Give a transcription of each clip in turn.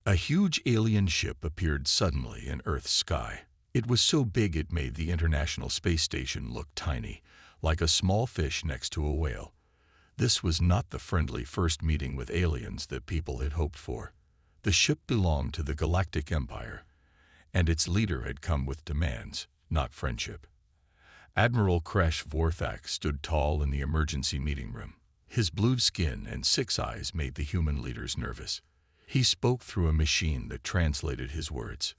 A huge alien ship appeared suddenly in Earth's sky. It was so big it made the International Space Station look tiny, like a small fish next to a whale. This was not the friendly first meeting with aliens that people had hoped for. The ship belonged to the Galactic Empire, and its leader had come with demands, not friendship. Admiral Kresh Vorthak stood tall in the emergency meeting room. His blue skin and 6 eyes made the human leaders nervous. He spoke through a machine that translated his words.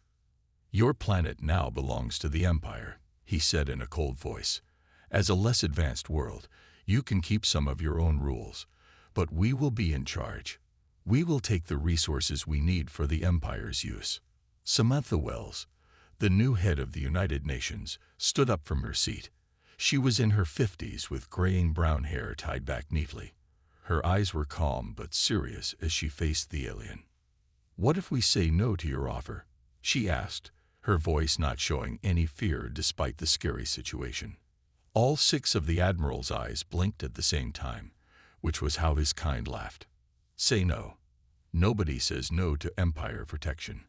"Your planet now belongs to the Empire," he said in a cold voice. "As a less advanced world, you can keep some of your own rules, but we will be in charge. We will take the resources we need for the Empire's use." Samantha Wells, the new head of the United Nations, stood up from her seat. She was in her 50s with graying brown hair tied back neatly. Her eyes were calm but serious as she faced the alien. "What if we say no to your offer?" she asked, her voice not showing any fear despite the scary situation. All 6 of the Admiral's eyes blinked at the same time, which was how his kind laughed. "Say no. Nobody says no to Empire protection.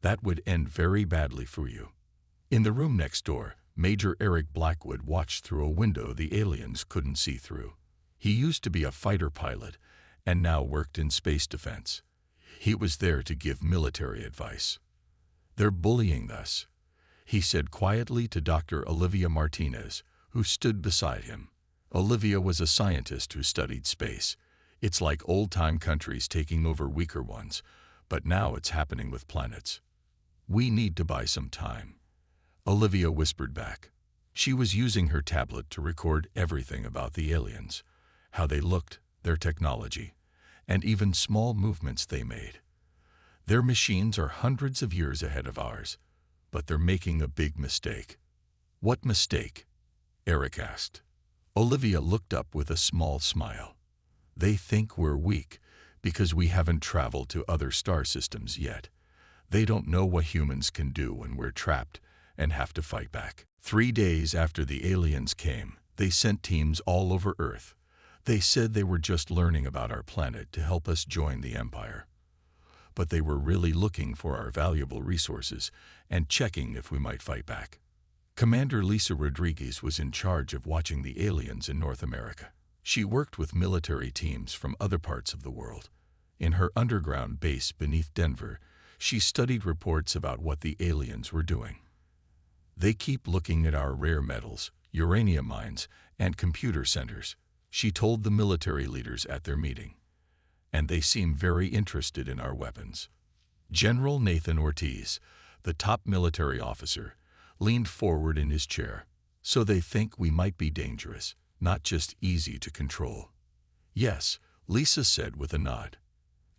That would end very badly for you." In the room next door, Major Eric Blackwood watched through a window the aliens couldn't see through. He used to be a fighter pilot and now worked in space defense. He was there to give military advice. "They're bullying us," he said quietly to Dr. Olivia Martinez, who stood beside him. Olivia was a scientist who studied space. It's like old-time countries taking over weaker ones, but now it's happening with planets. "We need to buy some time," Olivia whispered back. She was using her tablet to record everything about the aliens, how they looked, their technology, and even small movements they made. "Their machines are hundreds of years ahead of ours, but they're making a big mistake." "What mistake?" Eric asked. Olivia looked up with a small smile. "They think we're weak because we haven't traveled to other star systems yet. They don't know what humans can do when we're trapped and have to fight back." 3 days after the aliens came, they sent teams all over Earth. They said they were just learning about our planet to help us join the Empire. But they were really looking for our valuable resources and checking if we might fight back. Commander Lisa Rodriguez was in charge of watching the aliens in North America. She worked with military teams from other parts of the world. In her underground base beneath Denver, she studied reports about what the aliens were doing. "They keep looking at our rare metals, uranium mines, and computer centers," she told the military leaders at their meeting. "And they seem very interested in our weapons." General Nathan Ortiz, the top military officer, leaned forward in his chair. "So they think we might be dangerous, not just easy to control." "Yes," Lisa said with a nod.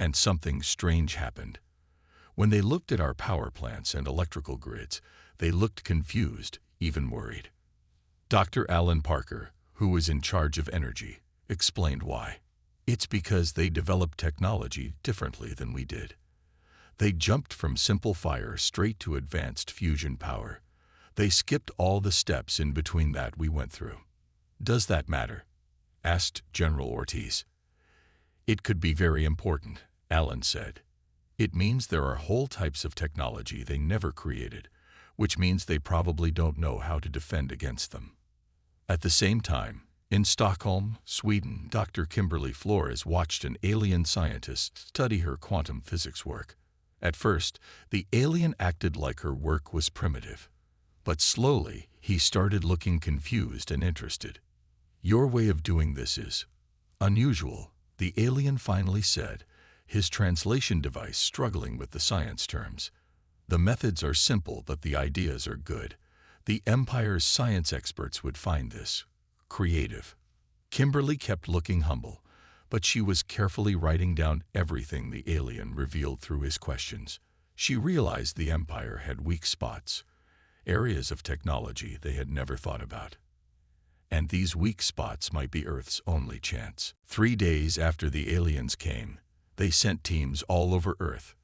And something strange happened. When they looked at our power plants and electrical grids, they looked confused, even worried. Dr. Alan Parker, who was in charge of energy, explained why. "It's because they developed technology differently than we did. They jumped from simple fire straight to advanced fusion power. They skipped all the steps in between that we went through." "Does that matter?" asked General Ortiz. "It could be very important," Alan said. "It means there are whole types of technology they never created, which means they probably don't know how to defend against them." At the same time, in Stockholm, Sweden, Dr. Kimberly Flores watched an alien scientist study her quantum physics work. At first, the alien acted like her work was primitive. But slowly, he started looking confused and interested. "Your way of doing this is unusual," the alien finally said, his translation device struggling with the science terms. "The methods are simple, but the ideas are good. The Empire's science experts would find this creative." Kimberly kept looking humble, but she was carefully writing down everything the alien revealed through his questions. She realized the Empire had weak spots, areas of technology they had never thought about. And these weak spots might be Earth's only chance. 3 days after the aliens came, they sent teams all over Earth.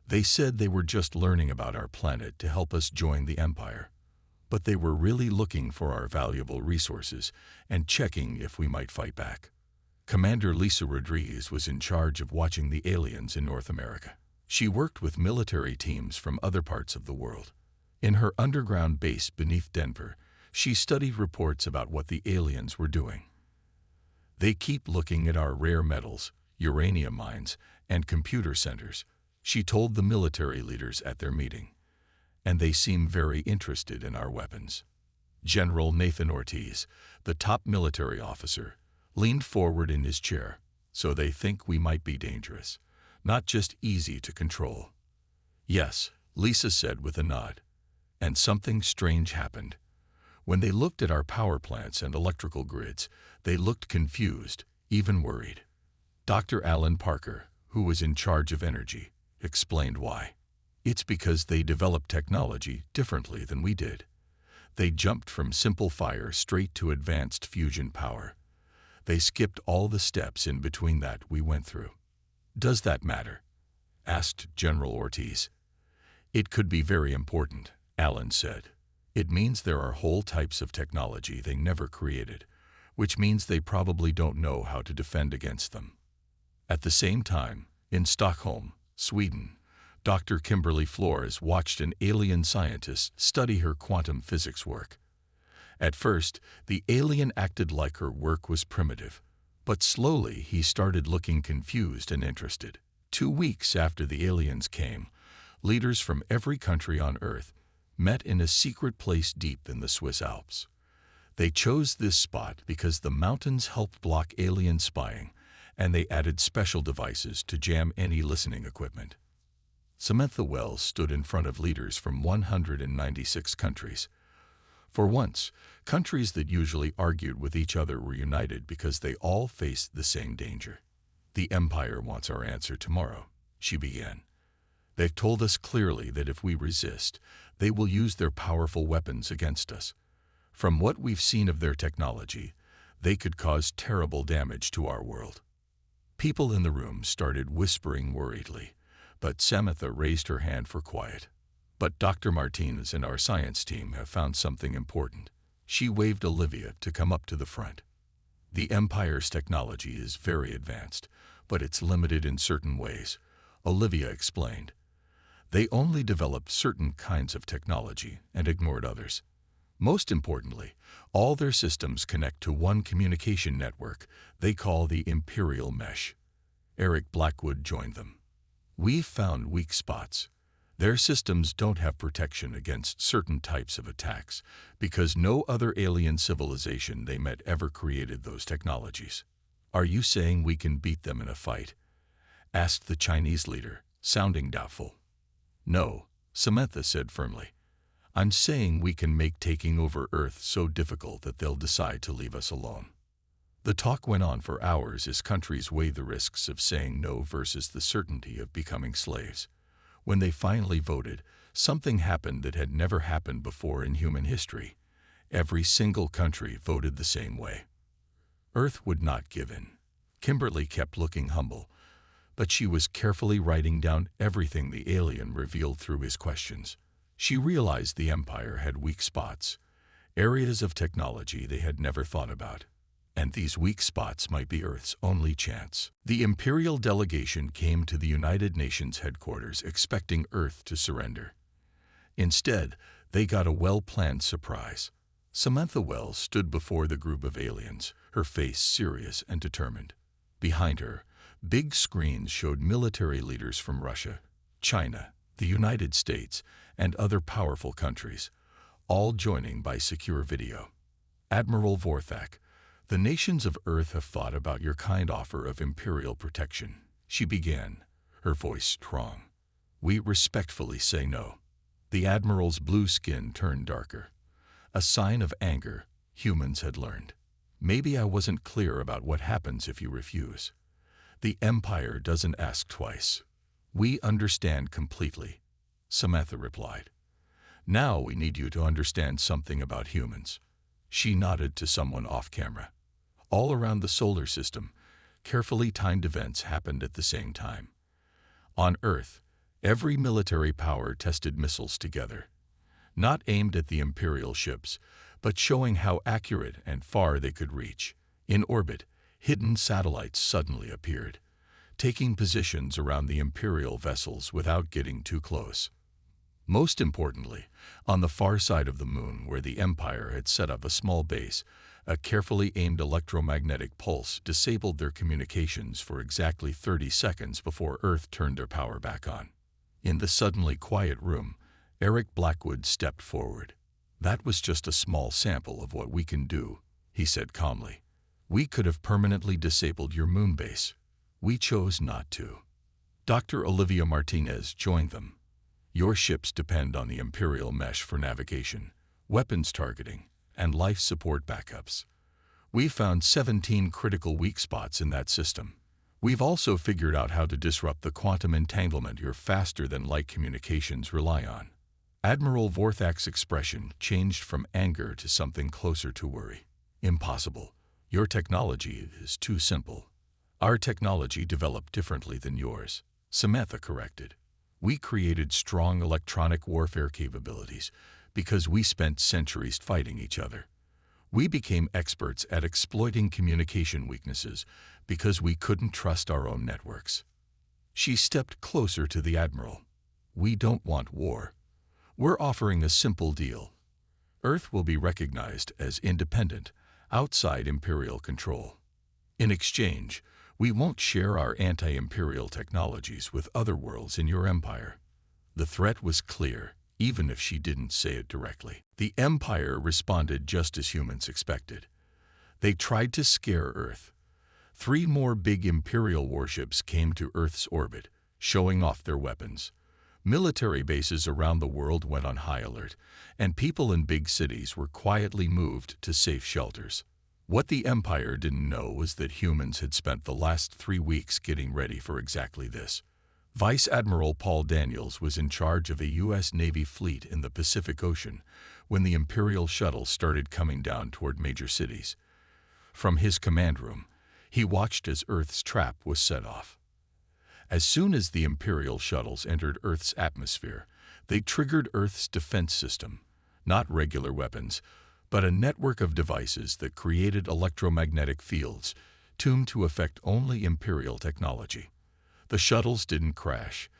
They said they were just learning about our planet to help us join the Empire. But they were really looking for our valuable resources and checking if we might fight back. Commander Lisa Rodriguez was in charge of watching the aliens in North America. She worked with military teams from other parts of the world. In her underground base beneath Denver, she studied reports about what the aliens were doing. "They keep looking at our rare metals, uranium mines, and computer centers," she told the military leaders at their meeting. "And they seem very interested in our weapons." General Nathan Ortiz, the top military officer, leaned forward in his chair. "So they think we might be dangerous, not just easy to control." "Yes," Lisa said with a nod. "And something strange happened. When they looked at our power plants and electrical grids, they looked confused, even worried." Dr. Alan Parker, who was in charge of energy, explained why. "It's because they developed technology differently than we did. They jumped from simple fire straight to advanced fusion power. They skipped all the steps in between that we went through." "Does that matter?" asked General Ortiz. "It could be very important," Alan said. "It means there are whole types of technology they never created, which means they probably don't know how to defend against them." At the same time, in Stockholm, Sweden, Dr. Kimberly Flores watched an alien scientist study her quantum physics work. At first, the alien acted like her work was primitive, but slowly he started looking confused and interested. 2 weeks after the aliens came, leaders from every country on Earth met in a secret place deep in the Swiss Alps. They chose this spot because the mountains helped block alien spying, and they added special devices to jam any listening equipment. Samantha Wells stood in front of leaders from 196 countries. For once, countries that usually argued with each other were united because they all faced the same danger. "The Empire wants our answer tomorrow," she began. "They've told us clearly that if we resist, they will use their powerful weapons against us. From what we've seen of their technology, they could cause terrible damage to our world." People in the room started whispering worriedly, but Samantha raised her hand for quiet. "But Dr. Martinez and our science team have found something important." She waved Olivia to come up to the front. "The Empire's technology is very advanced, but it's limited in certain ways," Olivia explained. "They only developed certain kinds of technology and ignored others. Most importantly, all their systems connect to one communication network they call the Imperial Mesh." Eric Blackwood joined them. "We've found weak spots. Their systems don't have protection against certain types of attacks because no other alien civilization they met ever created those technologies." "Are you saying we can beat them in a fight?" asked the Chinese leader, sounding doubtful. "No," Samantha said firmly. "I'm saying we can make taking over Earth so difficult that they'll decide to leave us alone." The talk went on for hours as countries weighed the risks of saying no versus the certainty of becoming slaves. When they finally voted, something happened that had never happened before in human history. Every single country voted the same way. Earth would not give in. Kimberly kept looking humble, but she was carefully writing down everything the alien revealed through his questions. She realized the Empire had weak spots, areas of technology they had never thought about. And these weak spots might be Earth's only chance. The Imperial delegation came to the United Nations headquarters expecting Earth to surrender. Instead, they got a well-planned surprise. Samantha Wells stood before the group of aliens, her face serious and determined. Behind her, big screens showed military leaders from Russia, China, the United States, and other powerful countries, all joining by secure video. "Admiral Vorthak, the nations of Earth have thought about your kind offer of imperial protection," she began, her voice strong. "We respectfully say no." The Admiral's blue skin turned darker, a sign of anger humans had learned. "Maybe I wasn't clear about what happens if you refuse. The Empire doesn't ask twice. We understand completely," Samantha replied. "Now we need you to understand something about humans." She nodded to someone off camera. All around the solar system, carefully timed events happened at the same time. On Earth, every military power tested missiles together, not aimed at the Imperial ships, but showing how accurate and far they could reach. In orbit, hidden satellites suddenly appeared, taking positions around the Imperial vessels without getting too close. Most importantly, on the far side of the moon where the Empire had set up a small base, a carefully aimed electromagnetic pulse disabled their communications for exactly 30 seconds before Earth turned their power back on. In the suddenly quiet room, Eric Blackwood stepped forward. "That was just a small sample of what we can do," he said calmly. "We could have permanently disabled your moon base. We chose not to." Dr. Olivia Martinez joined them. "Your ships depend on the Imperial mesh for navigation, weapons targeting, and life support backups. We found 17 critical weak spots in that system. We've also figured out how to disrupt the quantum entanglement your faster-than-light communications rely on." Admiral Vorthak's expression changed from anger to something closer to worry. "Impossible. Your technology is too simple." "Our technology developed differently than yours," Samantha corrected. "We created strong electronic warfare capabilities because we spent centuries fighting each other. We became experts at exploiting communication weaknesses because we couldn't trust our own networks." She stepped closer to the Admiral. "We don't want war. We're offering a simple deal. Earth will be recognized as independent, outside Imperial control. In exchange, we won't share our anti-Imperial technologies with other worlds in your empire." The threat was clear, even if she didn't say it directly. The Empire responded just as humans expected. They tried to scare Earth. 3 more big Imperial warships came to Earth's orbit, showing off their weapons. Military bases around the world went on high alert, and people in big cities were quietly moved to safe shelters. What the Empire didn't know was that humans had spent the last 3 weeks getting ready for exactly this. Vice Admiral Paul Daniels was in charge of a U.S. Navy fleet in the Pacific Ocean when the Imperial shuttles started coming down toward major cities. From his command room, he watched as Earth's trap was set off. As soon as the Imperial shuttles entered Earth's atmosphere, they triggered Earth's defense system, not regular weapons, but a network of devices that created electromagnetic fields tuned to affect only Imperial technology. The shuttles didn't crash.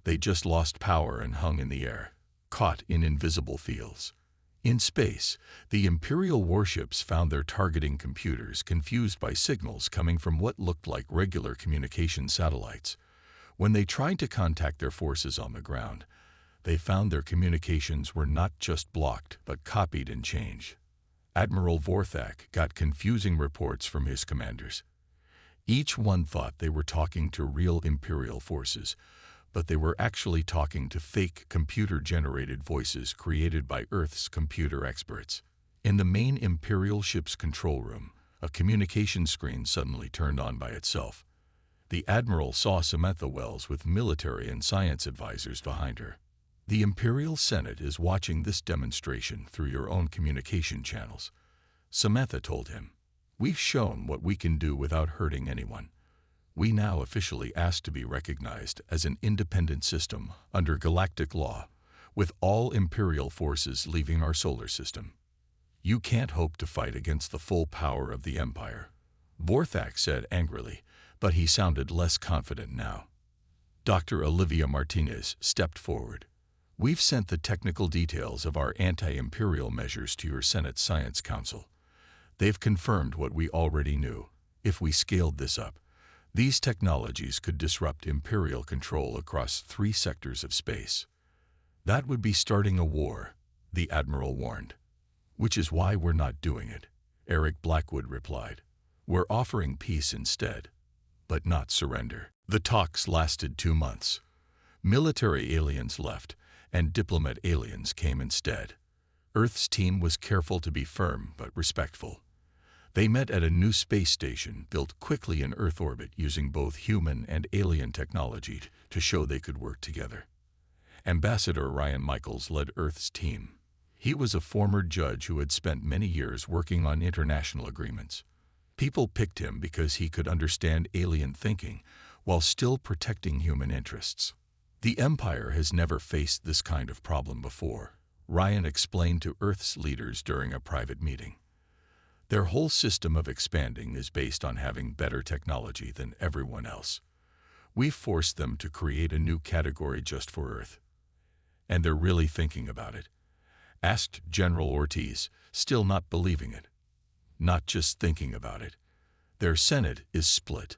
They just lost power and hung in the air, caught in invisible fields. In space, the Imperial warships found their targeting computers confused by signals coming from what looked like regular communication satellites. When they tried to contact their forces on the ground, they found their communications were not just blocked, but copied and changed. Admiral Vorthak got confusing reports from his commanders. Each one thought they were talking to real Imperial forces, but they were actually talking to fake computer-generated voices created by Earth's computer experts. In the main Imperial ship's control room, a communication screen suddenly turned on by itself. The Admiral saw Samantha Wells with military and science advisors behind her. "The Imperial Senate is watching this demonstration through your own communication channels," Samantha told him. "We've shown what we can do without hurting anyone. We now officially ask to be recognized as an independent system under galactic law, with all Imperial forces leaving our solar system. You can't hope to fight against the full power of the Empire," Vorthak said angrily, but he sounded less confident now. Dr. Olivia Martinez stepped forward. "We've sent the technical details of our anti-Imperial measures to your Senate Science Council. They've confirmed what we already knew. If we scaled this up, these technologies could disrupt Imperial control across 3 sectors of space. That would be starting a war," the Admiral warned. "Which is why we're not doing it," Eric Blackwood replied. "We're offering peace instead, but not surrender." The talks lasted 2 months. Military aliens left, and diplomat aliens came instead. Earth's team was careful to be firm but respectful. They met at a new space station built quickly in Earth orbit using both human and alien technology to show they could work together. Ambassador Ryan Michaels led Earth's team. He was a former judge who had spent many years working on international agreements. People picked him because he could understand alien thinking while still protecting human interests. "The Empire has never faced this kind of problem before," Ryan explained to Earth's leaders during a private meeting. "Their whole system of expanding is based on having better technology than everyone else. We forced them to create a new category just for Earth. And they're really thinking about it?" asked General Ortiz, still not believing it. "Not just thinking about it. Their Senate is split.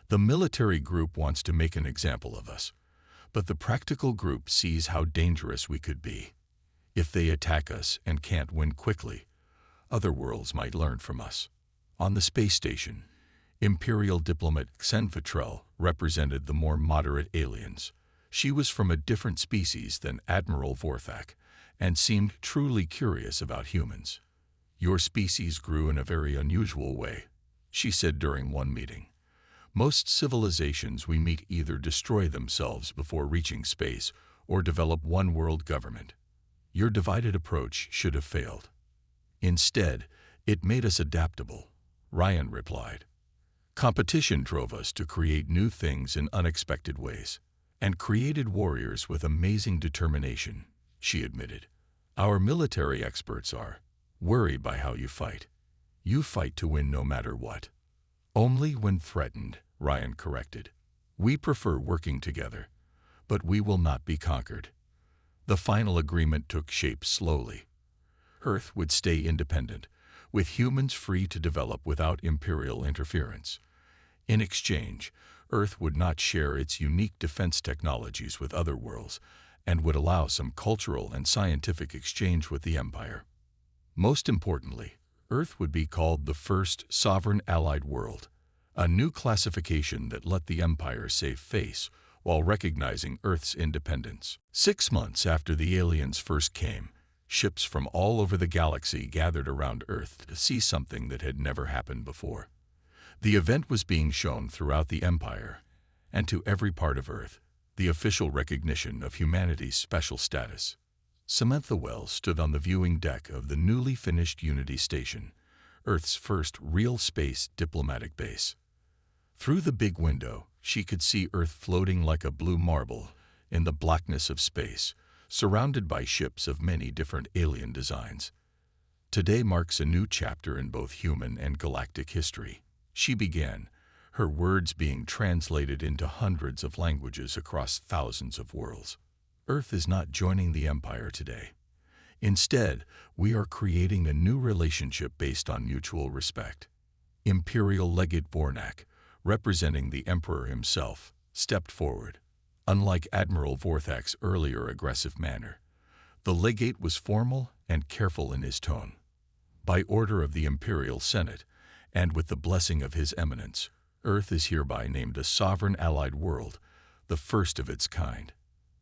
The military group wants to make an example of us, but the practical group sees how dangerous we could be. If they attack us and can't win quickly, other worlds might learn from us." On the space station, Imperial diplomat Xen Fatrell represented the more moderate aliens. She was from a different species than Admiral Vorthak and seemed truly curious about humans. "Your species grew in a very unusual way," she said during one meeting. "Most civilizations we meet either destroy themselves before reaching space or develop one-world government. Your divided approach should have failed. Instead, it made us adaptable," Ryan replied. "Competition drove us to create new things in unexpected ways, and created warriors with amazing determination," she admitted. "Our military experts are worried by how you fight. You fight to win no matter what." "Only when threatened," Ryan corrected. "We prefer working together, but we will not be conquered." The final agreement took shape slowly. Earth would stay independent, with humans free to develop without Imperial interference. In exchange, Earth would not share its unique defense technologies with other worlds and would allow some cultural and scientific exchange with the Empire. Most importantly, Earth would be called the first sovereign allied world, a new classification that let the Empire save face while recognizing Earth's independence. 6 months after the aliens first came, ships from all over the galaxy gathered around Earth to see something that had never happened before. The event was being shown throughout the Empire and to every part of Earth, the official recognition of humanity's special status. Samantha Wells stood on the viewing deck of the newly finished Unity Station, Earth's first real space diplomatic base. Through the big window, she could see Earth floating like a blue marble in the blackness of space, surrounded by ships of many different alien designs. "Today marks a new chapter in both human and galactic history," she began, her words being translated into hundreds of languages across thousands of worlds. "Earth is not joining the Empire today. Instead, we are creating a new relationship based on mutual respect." Imperial Legate Vornak, representing the Emperor himself, stepped forward. Unlike Admiral Vorthak's earlier aggressive manner, the legate was formal and careful in his tone. "By order of the Imperial Senate, and with the blessing of His Eminence, Earth is hereby named a sovereign allied world, the first of its kind.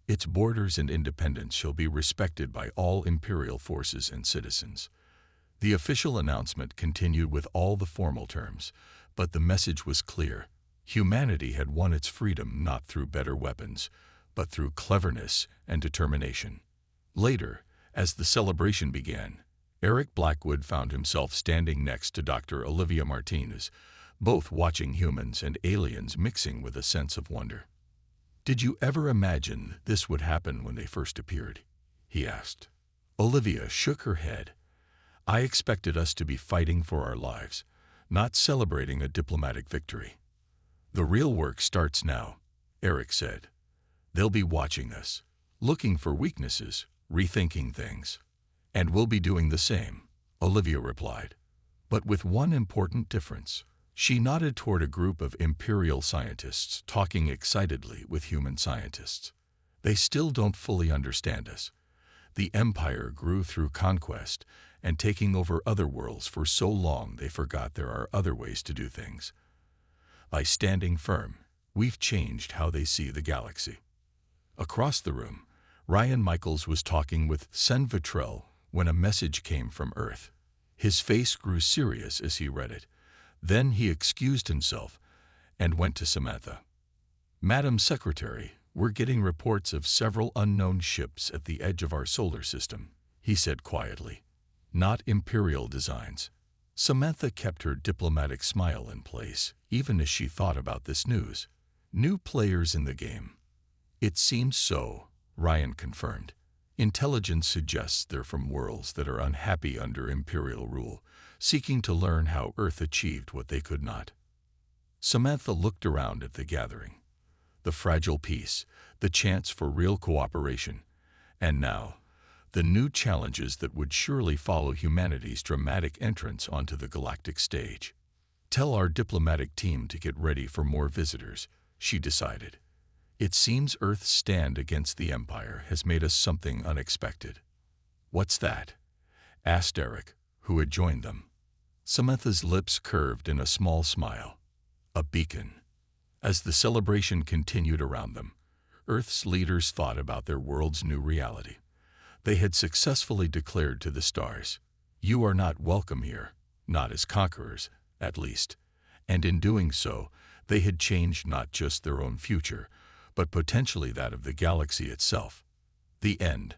Its borders and independence shall be respected by all Imperial forces and citizens." The official announcement continued with all the formal terms, but the message was clear. Humanity had won its freedom not through better weapons, but through cleverness and determination. Later, as the celebration began, Eric Blackwood found himself standing next to Dr. Olivia Martinez, both watching humans and aliens mixing with a sense of wonder. "Did you ever imagine this would happen when they first appeared?" he asked. Olivia shook her head. "I expected us to be fighting for our lives, not celebrating a diplomatic victory." "The real work starts now," Eric said. "They'll be watching us, looking for weaknesses, rethinking things. And we'll be doing the same," Olivia replied. "But with one important difference." She nodded toward a group of Imperial scientists talking excitedly with human scientists. "They still don't fully understand us. The Empire grew through conquest and taking over other worlds for so long they forgot there are other ways to do things. By standing firm, we've changed how they see the galaxy." Across the room, Ryan Michaels was talking with Sen Vitrell when a message came from Earth. His face grew serious as he read it. Then he excused himself and went to Samantha. "Madam Secretary, we're getting reports of several unknown ships at the edge of our solar system," he said quietly. "Not Imperial designs." Samantha kept her diplomatic smile in place, even as she thought about this news. "New players in the game." "It seems so," Ryan confirmed. "Intelligence suggests they're from worlds that are unhappy under Imperial rule, seeking to learn how Earth achieved what they could not." Samantha looked around at the gathering. the fragile peace, the chance for real cooperation. And now, the new challenges that would surely follow humanity's dramatic entrance onto the galactic stage. "Tell our diplomatic team to get ready for more visitors," she decided. "It seems Earth's stand against the Empire has made us something unexpected." "What's that?" asked Eric, who had joined them. Samantha's lips curved in a small smile. "A beacon." As the celebration continued around them, Earth's leaders thought about their world's new reality. They had successfully declared to the stars, "You are not welcome here, not as conquerors, at least." And in doing so, they had changed not just their own future, but potentially that of the galaxy itself. The end.